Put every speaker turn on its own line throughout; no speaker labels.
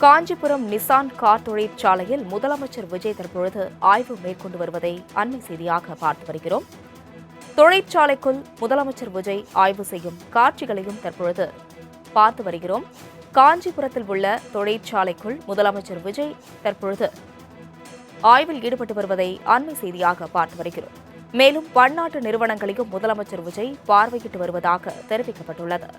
Kanchipuram Nissan car தொழிற்சாலையில் முதலமைச்சர் விஜய் தற்பொழுது ஆய்வு மேற்கொண்டு வருவதை அண்மை செய்தியாக பார்த்து வருகிறோம். தொழிற்சாலைக்குள் முதலமைச்சர் விஜய் ஆய்வு செய்யும் காட்சிகளையும் தற்பொழுது பார்த்து வருகிறோம். காஞ்சிபுரத்தில் உள்ள தொழிற்சாலைக்குள் முதலமைச்சர் விஜய் தற்பொழுது ஆய்வில் ஈடுபட்டு வருவதை அண்மை செய்தியாக பார்த்து வருகிறோம். மேலும் பன்னாட்டு நிறுவனங்களையும் முதலமைச்சர் விஜய் பார்வையிட்டு வருவதாக தெரிவிக்கப்பட்டுள்ளது.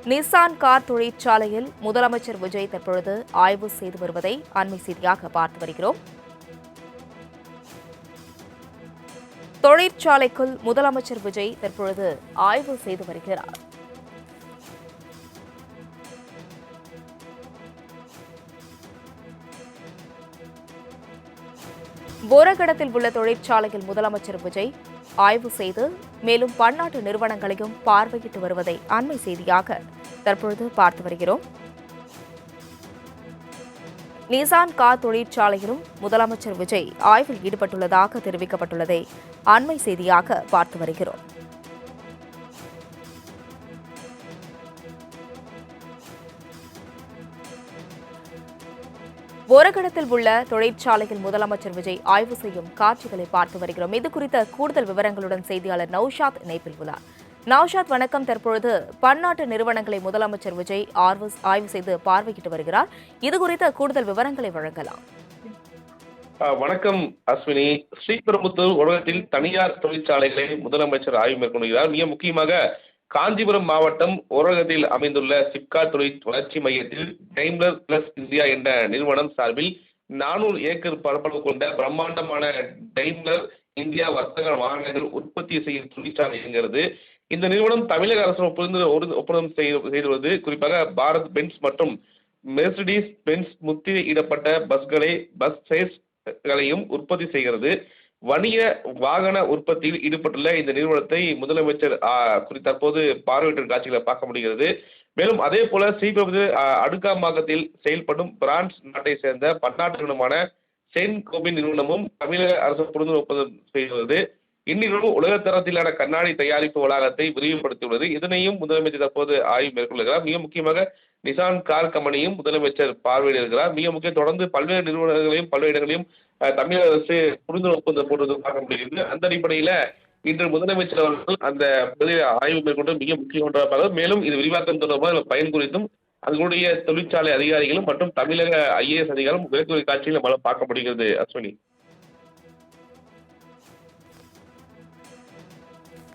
நிசான் கார் தொழிற்சாலையில் முதலமைச்சர் விஜய் தற்பொழுது ஆய்வு செய்து வருவதை அண்மை செய்தியாக பார்த்து வருகிறோம். தொழிற்சாலைக்குள் முதலமைச்சர் விஜய் தற்பொழுது ஆய்வு செய்து வருகிறார். போரகடத்தில் உள்ள தொழிற்சாலையில் முதலமைச்சர் விஜய் ஆய்வு செய்து மேலும் பன்னாட்டு நிறுவனங்களையும் பார்வையிட்டு வருவதை அண்மை செய்தியாக தற்பொழுது பார்த்து வருகிறோம். நிசான் கார் தொழிற்சாலையிலும் முதலமைச்சர் விஜய் ஆய்வில் ஈடுபட்டுள்ளதாக தெரிவிக்கப்பட்டுள்ளதை அண்மை செய்தியாக பார்த்து வருகிறோம். போரகடத்தில் உள்ள தொழிற்சாலையில் முதலமைச்சர் விஜய் ஆய்வு செய்யும் காட்சிகளை பார்த்து வருகிறோம். இது குறித்த கூடுதல் விவரங்களுடன் செய்தியாளர் நௌஷாத் இணைப்பில் உள்ளார். நௌஷாத், வணக்கம். தற்பொழுது பன்னாட்டு நிறுவனங்களை முதலமைச்சர் விஜய் ஆய்வு செய்து பார்வையிட்டு வருகிறார். இது குறித்த கூடுதல் விவரங்களை வழங்கலாம்.
வணக்கம் அஸ்வினி. ஸ்ரீபெரும்புத்தூர் உலகத்தில் தனியார் தொழிற்சாலைகளை முதலமைச்சர் ஆய்வு மேற்கொள்கிறார். மிக முக்கியமாக காஞ்சிபுரம் மாவட்டம் ஓரகத்தில் அமைந்துள்ள சிப்காட் தொழில் வளர்ச்சி மையத்தில் டெய்ம்லர் பிளஸ் இந்தியா என்ற நிறுவனம் சார்பில் 400 ஏக்கர் பரப்பளவு கொண்ட பிரம்மாண்டமான டெய்ம்லர் இந்தியா வர்த்தக வாகனங்கள் உற்பத்தி செய்யும் தொழிற்சாலை இயங்குகிறது. இந்த நிறுவனம் தமிழக அரசுடன் ஒப்பந்தம் செய்துள்ளது. குறிப்பாக பாரத் பென்ஸ் மற்றும் மெர்சிடிஸ் பென்ஸ் முத்திரையிடப்பட்ட பஸ் சேஸ்களையும் உற்பத்தி செய்கிறது. வணிக வாகன உற்பத்தியில் ஈடுபட்டுள்ள இந்த நிறுவனத்தை முதலமைச்சர் தற்போது பார்வையிட்ட காட்சிகளை பார்க்க முடிகிறது. மேலும் அதே போல ஸ்ரீபெரும்புதூர் அடுக்காம்பாக்கத்தில் செயல்படும் பிரான்ஸ் நாட்டை சேர்ந்த பன்னாட்டு நிறுவனமான செயின்ட் கோபின் நிறுவனமும் தமிழக அரசு புரிந்துணர்வு ஒப்பந்தம் செய்துள்ளது. இந்நிறுவனம் உலகத்தரத்திலான கண்ணாடி தயாரிப்பு வளாகத்தை விரிவுபடுத்தியுள்ளது. இதனையும் முதலமைச்சர் தற்போது ஆய்வு மேற்கொள்கிறார். மிக முக்கியமாக நிசான் கார் கம்பெனியும் முதலமைச்சர் பார்வையிட இருக்கிறார். மிக முக்கியம் தொடர்ந்து பல்வேறு நிறுவனங்களையும் பல்வேறு இடங்களையும் தமிழக அரசு புரிந்துணர்வு ஒப்பந்தம் போடுவது பார்க்க முடிகிறது. அந்த அடிப்படையில் இன்று முதலமைச்சர் அவர்கள் அந்த ஆய்வு மேற்கொண்டு மிக முக்கிய ஒன்றாக, மேலும் இது விரிவாக்கம் தொடர்பாக பயன் குறித்தும் அதனுடைய தொழிற்சாலை அதிகாரிகளும் மற்றும் தமிழக IAS அதிகாரிகளும் விளக்குரை காட்சியில் நம்மளால் பார்க்க முடிகிறது. அஸ்வினி,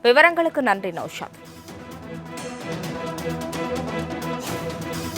விவரங்களுக்கு நன்றி நௌஷாத்.